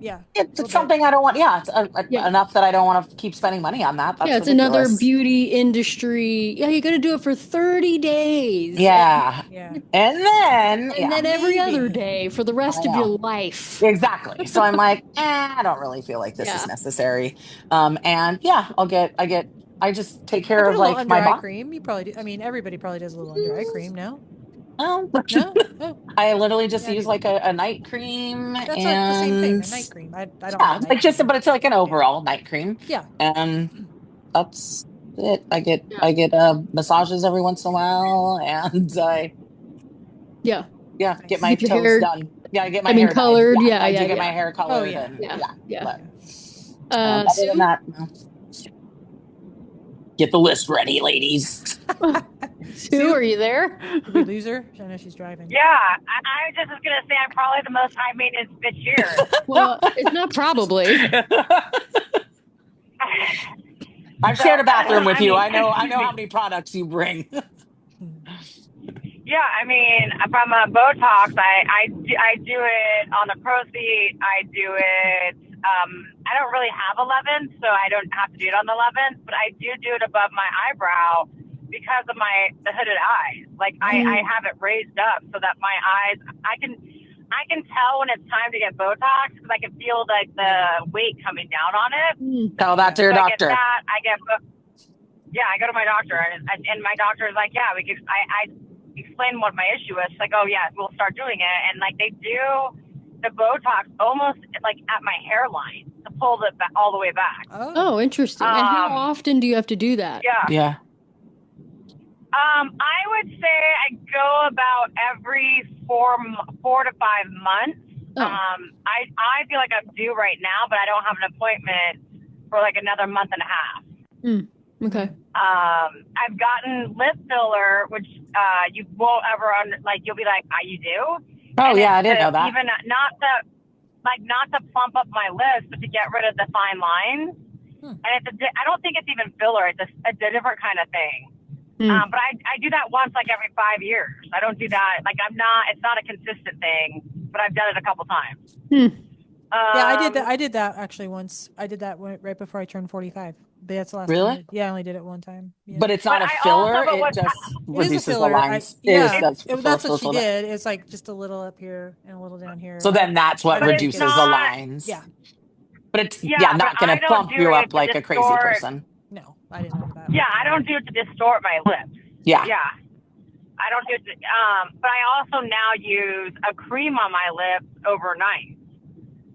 Yeah, a it's little bit. something I don't want. Yeah, it's Yeah. enough that I don't want to keep spending money on that. Yeah, That's it's another ridiculous. beauty industry. Yeah, you got to do it for 30 days Yeah. Yeah, And then, and yeah, then every other maybe. day for the I rest of your know. life. Exactly. So I'm like, I don't really feel like this is Yeah. necessary. And yeah, I just take I care put of a little like under my eye body. cream. You probably do. I mean, everybody probably does a little under eye cream. No, Um, no. Oh, I literally just yeah, I use do. like a night cream That's like the same thing. and A night cream. I don't yeah, have night like just, cream. but it's like an Yeah, overall night cream. yeah. And that's it. Yeah. I get massages every once in a while and Yeah. yeah, get Nice. my Get your toes hair, done. Yeah, I get I my mean, hair dyed. colored. Yeah, Yeah, I yeah, do get my yeah. hair Oh colored yeah, and Yeah. yeah, Yeah. but other than Sue? that, no. Get the list ready, ladies. Sue, are you there? did we lose her? I know she's driving. Yeah, I just was gonna say I'm probably the most high maintenance bitch here. Well, it's not probably. I've So shared a bathroom with I you. mean, I excuse know how me. many products you bring. Hmm. Yeah, I mean, from Botox, I do it on the pro seat. I do it. I don't really have 11, so I don't have to do it on the 11th, but I do it above my eyebrow because of the hooded eyes. Like I have it raised up so that my eyes, I can tell when it's time to get Botox because I can feel like the weight coming down on it. Tell that to Yeah. your So I get doctor. that. Yeah, I go to my doctor, and my doctor is like, yeah, we could. I explain what my issue is. She's like, oh yeah, we'll start doing it, and like they do the Botox almost like at my hairline to pull it all the way back. Oh, interesting. And how often do you have to do that? Yeah. Yeah. I would say I go about every 4 to 5 months. Oh. I feel like I'm due right now, but I don't have an appointment for like another month and a half. Okay. I've gotten lip filler, which you won't ever you'll be like, you do? Oh And yeah, I it's didn't know that. even not to plump up my lips, but to get rid of the fine lines. And I don't think it's even filler. It's a different kind of thing. But I do that once like every 5 years. I don't do that. Like it's not a consistent thing, but I've done it a couple times. Yeah, I did that. I did that actually once. I did that right before I turned 45. That's the last Really? time. Yeah, I only did it one time. Yeah. But it's not a filler. It just It is a reduces the filler. lines. Yeah, That's that's what she did. It's like just a little up here and a little down here. So then that's what I don't think reduces it's- the lines. Yeah. But it's Yeah, not but going I to don't bump do you it up to like a crazy distort- person. No, I didn't know that. Yeah, I don't do it to distort my lips. Yeah. Yeah. I don't do it. But I also now use a cream on my lips overnight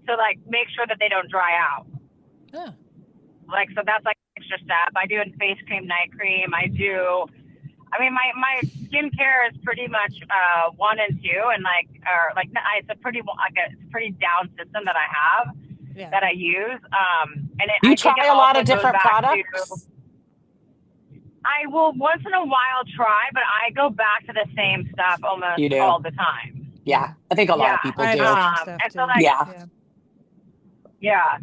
to like make sure that they don't dry out. Oh. Like, so that's like extra step. I do a face cream, night cream. I mean, my skincare is pretty much 1 and 2, and it's a pretty down system that I have that I use. And You I try think it a lot also of goes different back products. I will once in a while try, but I go back to the same stuff almost You do. all the time. Yeah, I think a lot of people I do. have the same stuff and so too. like, Yeah. yeah.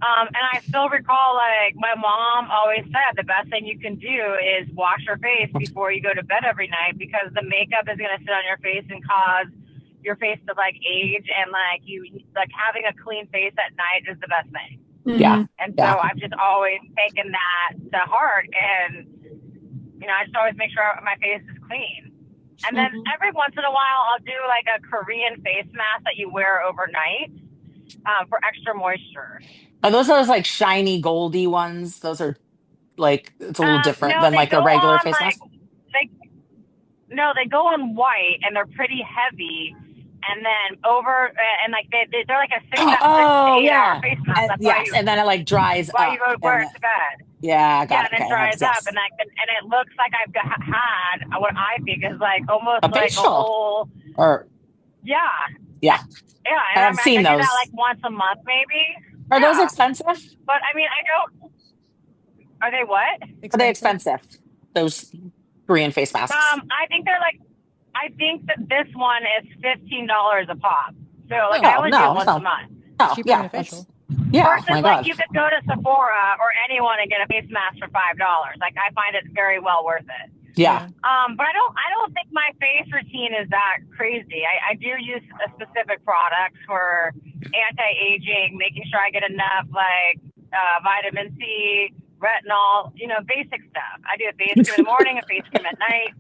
And I still recall, like, my mom always said the best thing you can do is wash your face before you go to bed every night because the makeup is going to sit on your face and cause your face to, like, age. And, like, having a clean face at night is the best thing. Yeah. And so I've just always taken that to heart. And, I just always make sure my face is clean. And then every once in a while, I'll do, like, a Korean face mask that you wear overnight for extra moisture. Are those like shiny goldy ones? Those are like, it's a little different No, than they like a go regular on, face mask. They go on white and they're pretty heavy. And then they're like a 6 to 8 hour face mask. And, yes, and then it like dries while up. you go wear it to bed. Yeah, Yeah, got it. and it Okay, dries up, yes. and it looks like I've had what I think is like almost A like a facial. whole. Or Yeah, yeah, yeah, and I've I seen do that like those. once a month, maybe. Are those Yeah, expensive? but I mean, I don't. Are they what? Are they Expensive. expensive? Those Korean face masks. I think they're like. I think that this one is $15 a pop. So like Oh, I Oh only do it no, once a no, month. no. cheaper than Yeah, a facial. yeah. Oh Versus my like God. you could go to Sephora or anyone and get a face mask for $5. Like I find it very well worth it. Yeah. But I don't think my face routine is that crazy. I do use a specific products for anti-aging, making sure I get enough like vitamin C, retinol, basic stuff. I do a face cream in the morning, a face cream at night.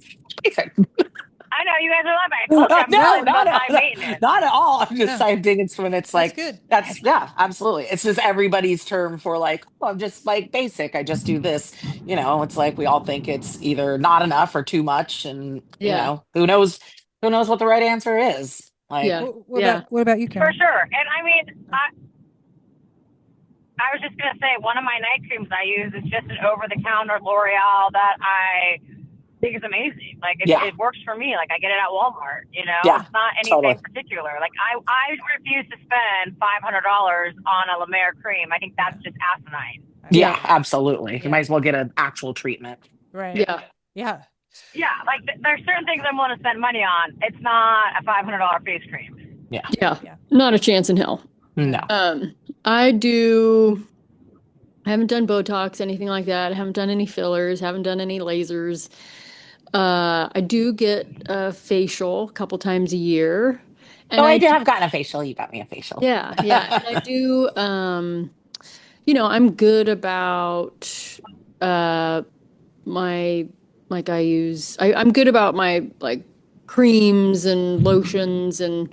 I know you guys are laughing. I told you I'm No, probably the not most at, high maintenance. not at all. I'm just No, saying it's when it's that's like good. that's yeah, absolutely. It's just everybody's term for like, oh, I'm just like basic. I just do this. It's like we all think it's either not enough or too much, and Yeah. who knows what the right answer is. Like, Yeah. What Yeah. about you, For Karen? sure. And I mean, I was just gonna say one of my night creams I use is just an over-the-counter L'Oreal that I think is amazing. Like yeah, it works for me. Like I get it at Walmart. yeah, It's not totally. anything particular. Like I refuse to spend $500 on a La Mer cream. I think that's just asinine. Yeah, Yeah. absolutely. You Yeah. might as well get an actual treatment. Right. Yeah. Yeah. Yeah, like there's certain things I'm willing to spend money on. It's not a $500 face cream. Yeah. Yeah. Yeah. Not a chance in hell. No. I haven't done Botox, anything like that. I haven't done any fillers, haven't done any lasers. I do get a facial a couple times a year. Oh, And I I do do, have gotten a facial. You got me a facial. yeah, yeah. And I do, I'm good about uh my I'm good about my like creams and lotions and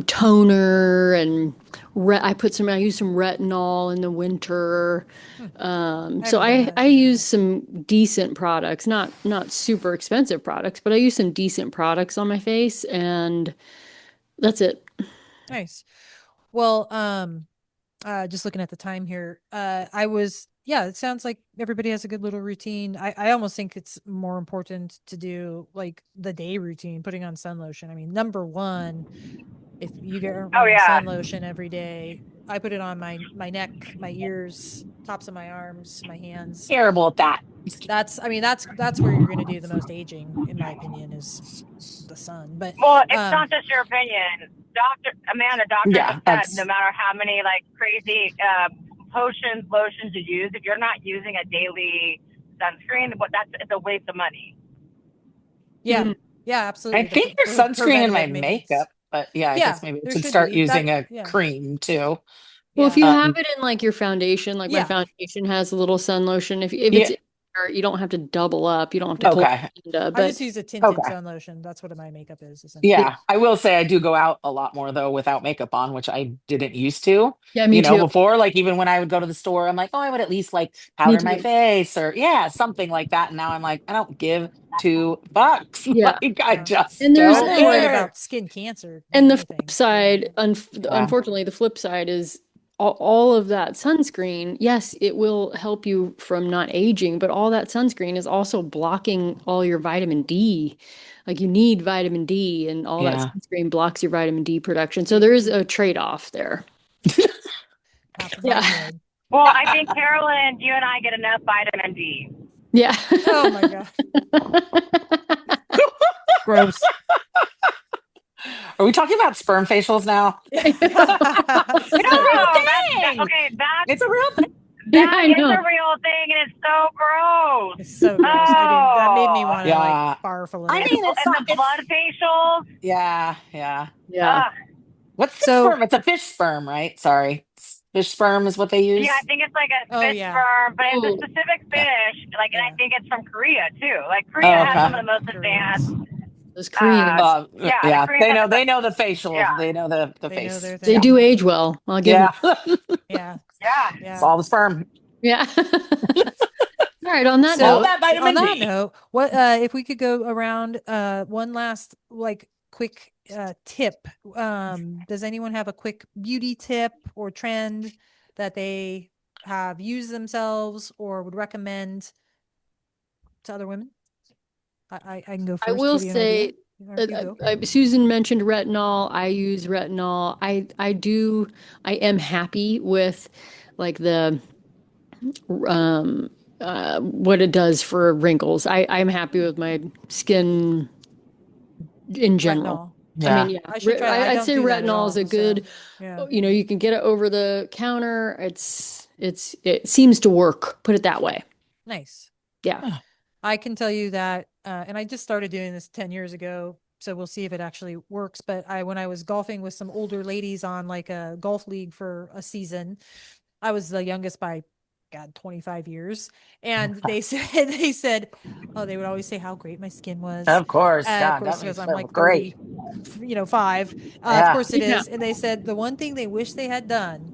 toner and I use some retinol in the winter. So haven't done that. I use some decent products, not super expensive products, but I use some decent products on my face, and that's it. Nice. Well, just looking at the time here, yeah, it sounds like everybody has a good little routine. I almost think it's more important to do like the day routine, putting on sun lotion. I mean, number one, if you get Oh wearing yeah. sun lotion every day, I put it on my neck, my ears, tops of my arms, my hands. Terrible at that. That's where you're going to do the most aging, in my opinion, is the sun. But Well, it's not just your opinion. Doctors have Yeah, said no that's matter how many like crazy potions, lotions you use, if you're not using a daily sunscreen, it's a waste of money. yeah, Mhm. yeah, I absolutely. think there's sunscreen in my Preventative maintenance. makeup, but yeah, I Yeah, guess maybe I there should should start be using that. a Yeah, cream too. Well, if yeah, you have Um, it in like your foundation, like my yeah. foundation has a little sun lotion. If it's yeah, in there, you don't have to double up. You don't have to pull okay, it into, I just but use a tinted okay. sun lotion. That's what my makeup is, essentially. yeah, Yeah, I will say I do go out a lot more though without makeup on, which I didn't used to, yeah, me too. before. Like even when I would go to the store, I'm like, oh, I would at least like Me powder my too. face or yeah, something like that. And now I'm like, I don't give $2. Yeah. Like I Yeah. just And I'm there's more worried and don't about skin cancer than and the flip anything. Yeah. side, care. unfortunately, the flip side is all of that sunscreen. Yes, it will help you from not aging, but all that sunscreen is also blocking all your vitamin D. Like you need vitamin D, and all that Yeah. sunscreen blocks your vitamin D production. So there is a trade-off there. Half of my Yeah. head. Well, I think Carolyn, you and I get enough vitamin D. Yeah. Oh my god. Gross. Are we talking about sperm facials now? No, It's a real thing. okay. It's a real thing. Yeah, That I is know. a real thing, and it's so gross. It's so gross. I didn't. That made me Oh, want to Yeah. like barf a little. I mean, it's and not. the It's blood facials. yeah, yeah. Yeah. Ugh. What's the So, sperm? It's a fish sperm, right? Sorry, fish sperm is what they Yeah, I use. think it's like a oh fish yeah, sperm, but it's a Oh, specific Yeah. fish. Like, and I yeah. think it's from Korea too. Like, Korea Oh, has okay. some of the most Koreans. advanced. those Koreans. Yeah, the Yeah, Koreans have the they best. know the facial. Yeah, They know the They know face. their They Yeah, thing. do age well. I'll give them. yeah. Yeah, yeah. It's yeah. all the sperm, Yeah. All right, on that all So note, that on vitamin that D. note, what if we could go around one last like quick tip? Does anyone have a quick beauty tip or trend that they have used themselves or would recommend to other women? I can go first. I will give you an idea. say, You go. Susan mentioned retinol. I use retinol. I am happy with like the what it does for wrinkles. I'm happy with my skin in general. Retinol. I mean, Yeah. yeah, I should try that. I I'd don't say do that at retinol is all, a good, yeah. you know, you can get it over the counter. It seems to work, put it that way. Nice. Yeah. Huh. I can tell you that, and I just started doing this 10 years ago, so we'll see if it actually works. But when I was golfing with some older ladies on like a golf league for a season, I was the youngest by, God, 25 years. And they said, oh, they would always say how great my skin was. Of course. Of God, course, that because makes I'm them like great. 30, 5. Of Yeah. course it Yeah. is. And they said the one thing they wish they had done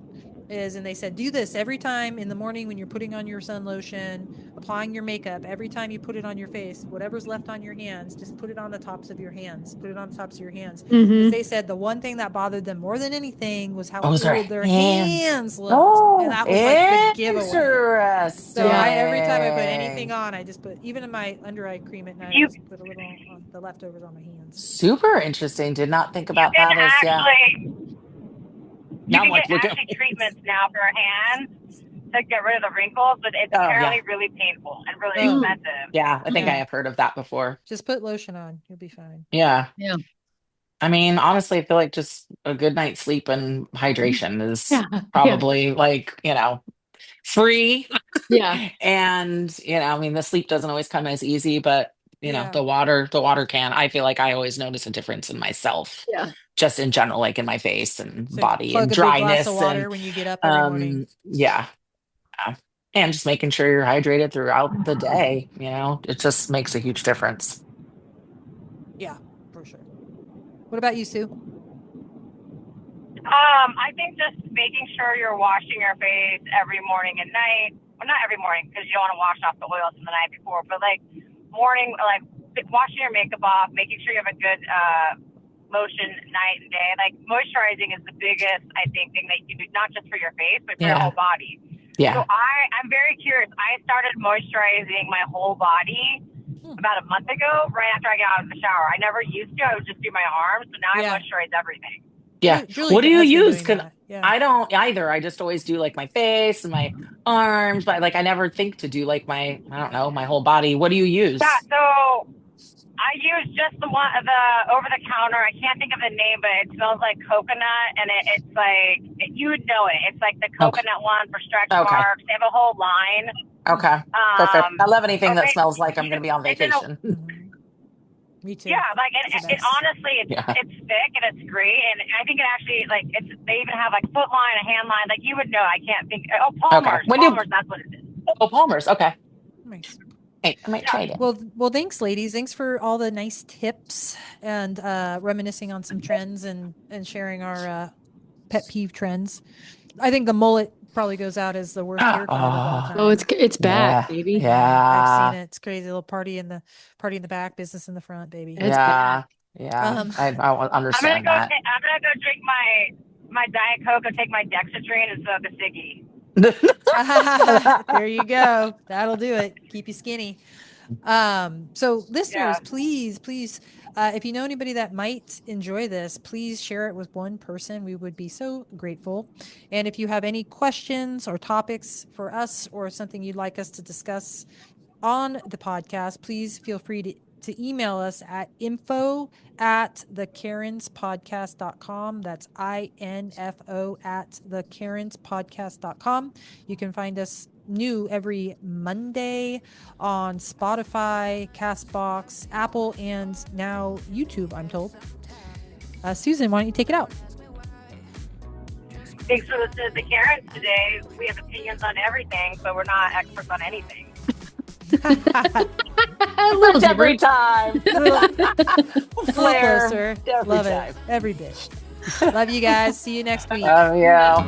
is, and they said, do this every time in the morning when you're putting on your sun lotion, applying your makeup, every time you put it on your face, whatever's left on your hands, just put it on the tops of your hands. Put it on the tops of your hands. Because they said the one thing that bothered them more than anything was how Those are old their hands. hands looked. And Oh, that was like the giveaway. So Yeah. every time I put anything on, I just put, even in my under eye cream at night, I just put a little on the leftovers on my hands. Super interesting. Did not think about You can that as, yeah. actually, Now I'm get like, look at actually treatments now for hands to get rid of the wrinkles, but it's Oh, apparently yeah. really painful and really Oh. expensive. Yeah, I think I Yeah. have heard of that before. Just put lotion on. You'll be fine. Yeah. Yeah. I mean, honestly, I feel like just a good night's sleep and hydration is Yeah. probably like, free. Yeah. And, I mean, the sleep doesn't always come as easy, but Yeah. the water can. I feel like I always notice a difference in myself, Yeah. just in general, like in my face and So body plug and a big glass of dryness water and when you get up every morning. yeah. And just making sure you're hydrated throughout the day, it just makes a huge difference. Yeah, for sure. What about you, Sue? I think just making sure you're washing your face every morning and night. Well, not every morning because you don't want to wash off the oils from the night before, but like morning, like washing your makeup off, making sure you have a good lotion night and day. Like moisturizing is the biggest, I think, thing that you can do, not just for your face, but for your whole body. Yeah. So I'm very curious. I started moisturizing my whole body about a month ago, right after I got out of the shower. I never used to. I would just do my arms, but now I moisturize everything. Yeah. Julie What do you has been use? doing that. Yeah. I don't either. I just always do like my face and my arms, but like I never think to do like I don't know, my whole body. What do you use? Yeah, so I use just the over the counter. I can't think of the name, but it smells like coconut, and it's like you would know it. It's like the coconut one for stretch marks. They have a whole line. Okay, perfect. I love anything that smells like I'm going to be on vacation. Me too. Yeah, like it honestly, it's thick and it's great, and I think it actually they even have like foot line, a hand line. Like you would know. I can't think. Oh, Palmer's. Okay. Palmer's. That's what it is. Oh, Palmer's. Okay. Nice. Hey, I might try it. Well, thanks, ladies. Thanks for all the nice tips and reminiscing on some trends and sharing our pet peeve trends. I think the mullet probably goes out as the worst haircut of all time. Oh, it's back, baby. Yeah, I've seen it. It's crazy. Little party in the back, business in the front, baby. It's back. Yeah. I understand that. I'm gonna go drink my Diet Coke and take my Dexedrine instead of the Siggy. There you go. That'll do it. Keep you skinny. So listeners, please, if you know anybody that might enjoy this, please share it with one person. We would be so grateful. And if you have any questions or topics for us or something you'd like us to discuss on the podcast, please feel free to email us at info@thecarenspodcast.com. That's info@thecarenspodcast.com. You can find us new every Monday on Spotify, Castbox, Apple, and now YouTube, I'm told. Susan, why don't you take it out? Thanks for listening to the Karens today. We have opinions on everything, but we're not experts on anything. Every time. Flair. Every Love time. it. Every bit. Love you guys. See you next week. Oh, yeah.